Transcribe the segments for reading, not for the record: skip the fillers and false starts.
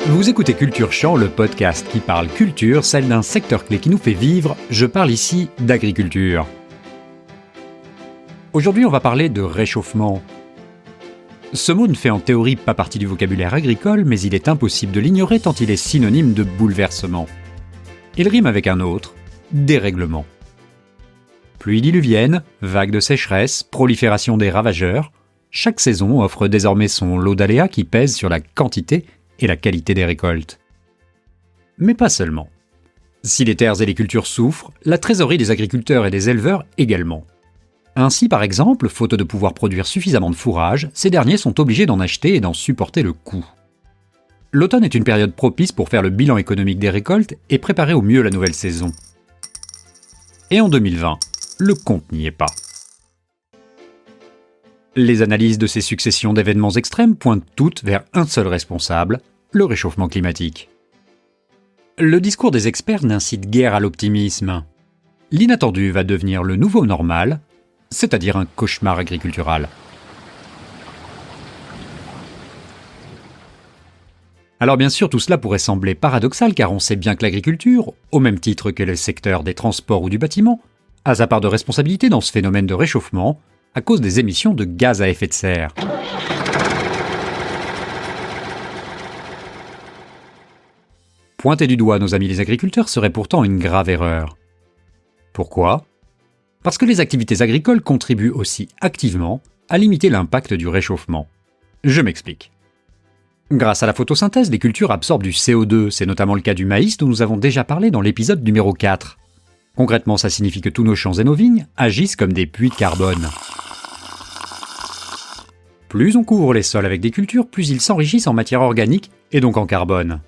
Vous écoutez Culture Champ, le podcast qui parle culture, celle d'un secteur clé qui nous fait vivre. Je parle ici d'agriculture. Aujourd'hui, on va parler de réchauffement. Ce mot ne fait en théorie pas partie du vocabulaire agricole, mais il est impossible de l'ignorer tant il est synonyme de bouleversement. Il rime avec un autre, dérèglement. Pluies diluviennes, vagues de sécheresse, prolifération des ravageurs, chaque saison offre désormais son lot d'aléas qui pèsent sur la quantité et la qualité des récoltes. Mais pas seulement. Si les terres et les cultures souffrent, la trésorerie des agriculteurs et des éleveurs également. Ainsi, par exemple, faute de pouvoir produire suffisamment de fourrage, ces derniers sont obligés d'en acheter et d'en supporter le coût. L'automne est une période propice pour faire le bilan économique des récoltes et préparer au mieux la nouvelle saison. Et en 2020, le compte n'y est pas. Les analyses de ces successions d'événements extrêmes pointent toutes vers un seul responsable, le réchauffement climatique. Le discours des experts n'incite guère à l'optimisme. L'inattendu va devenir le nouveau normal, c'est-à-dire un cauchemar agricultural. Alors bien sûr, tout cela pourrait sembler paradoxal car on sait bien que l'agriculture, au même titre que le secteur des transports ou du bâtiment, a sa part de responsabilité dans ce phénomène de réchauffement à cause des émissions de gaz à effet de serre. Pointer du doigt nos amis les agriculteurs serait pourtant une grave erreur. Pourquoi ? Parce que les activités agricoles contribuent aussi activement à limiter l'impact du réchauffement. Je m'explique. Grâce à la photosynthèse, les cultures absorbent du CO2, c'est notamment le cas du maïs dont nous avons déjà parlé dans l'épisode numéro 4. Concrètement, ça signifie que tous nos champs et nos vignes agissent comme des puits de carbone. Plus on couvre les sols avec des cultures, plus ils s'enrichissent en matière organique et donc en carbone.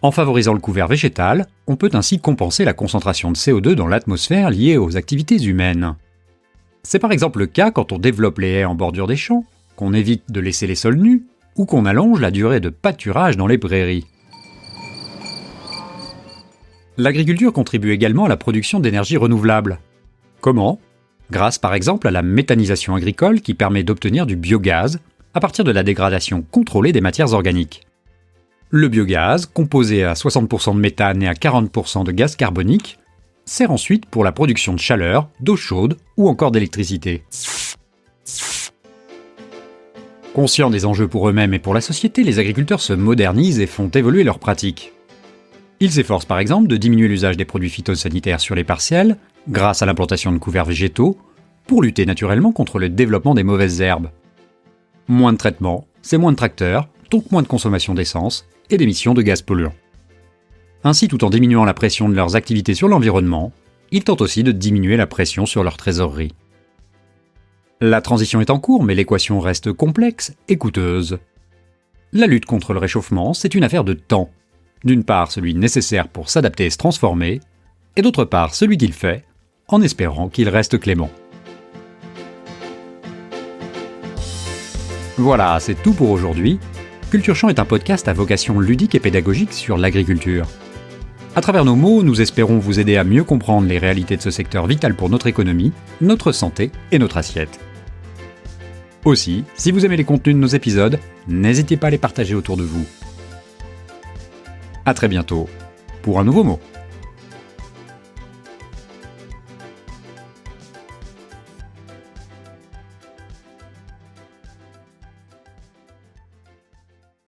En favorisant le couvert végétal, on peut ainsi compenser la concentration de CO2 dans l'atmosphère liée aux activités humaines. C'est par exemple le cas quand on développe les haies en bordure des champs, qu'on évite de laisser les sols nus, ou qu'on allonge la durée de pâturage dans les prairies. L'agriculture contribue également à la production d'énergie renouvelable. Comment ? Grâce par exemple à la méthanisation agricole qui permet d'obtenir du biogaz à partir de la dégradation contrôlée des matières organiques. Le biogaz, composé à 60% de méthane et à 40% de gaz carbonique, sert ensuite pour la production de chaleur, d'eau chaude ou encore d'électricité. Conscients des enjeux pour eux-mêmes et pour la société, les agriculteurs se modernisent et font évoluer leurs pratiques. Ils s'efforcent par exemple de diminuer l'usage des produits phytosanitaires sur les parcelles, grâce à l'implantation de couverts végétaux, pour lutter naturellement contre le développement des mauvaises herbes. Moins de traitement, c'est moins de tracteurs, donc moins de consommation d'essence et d'émissions de gaz polluants. Ainsi, tout en diminuant la pression de leurs activités sur l'environnement, ils tentent aussi de diminuer la pression sur leur trésorerie. La transition est en cours, mais l'équation reste complexe et coûteuse. La lutte contre le réchauffement, c'est une affaire de temps. D'une part, celui nécessaire pour s'adapter et se transformer, et d'autre part, celui qu'il fait, en espérant qu'il reste clément. Voilà, c'est tout pour aujourd'hui. Culture Champ est un podcast à vocation ludique et pédagogique sur l'agriculture. À travers nos mots, nous espérons vous aider à mieux comprendre les réalités de ce secteur vital pour notre économie, notre santé et notre assiette. Aussi, si vous aimez les contenus de nos épisodes, n'hésitez pas à les partager autour de vous. À très bientôt pour un nouveau mot.